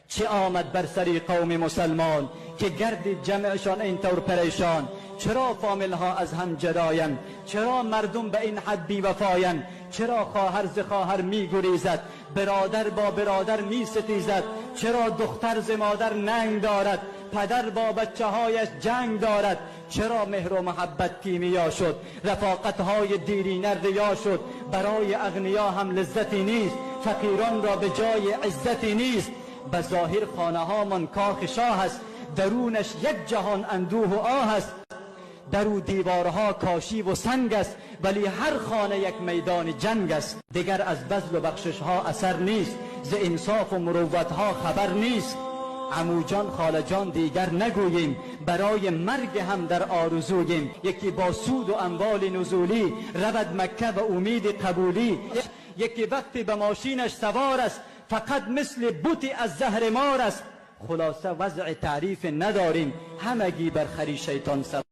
چه آمد بر سری قوم مسلمان که گردید جمعشان اینطور پریشان؟ چرا فامیل ها از هم جداین؟ چرا مردم به این حد بی وفاین؟ چرا خواهر ز خواهر می گریزد؟ برادر با برادر می ستیزد؟ چرا دختر ز مادر ننگ دارد؟ پدر با بچه هایش جنگ دارد؟ چرا مهر و محبت کیمیا شد؟ رفاقت های دیرینه ریا شد؟ برای اغنیا هم لذتی نیست، فقیران را به جای عزتی نیست. به ظاهر خانه ها من کاخ شاه است، درونش یک جهان اندوه و آه است. درو دیوارها کاشی و سنگ است، ولی هر خانه یک میدان جنگ است. دیگر از بذل و بخشش ها اثر نیست، ز انصاف و مروت ها خبر نیست. عمو جان خاله جان دیگر نگوییم، برای مرگ هم در آرزوییم. یکی با سود و اموال نزولی رود مکه و امید قبولی. یکی وقتی به ماشینش سوار است، فقط مثل بوتی از زهر مار است. خلاصه وضع تعریف نداریم، همگی بر خری شیطان سوار.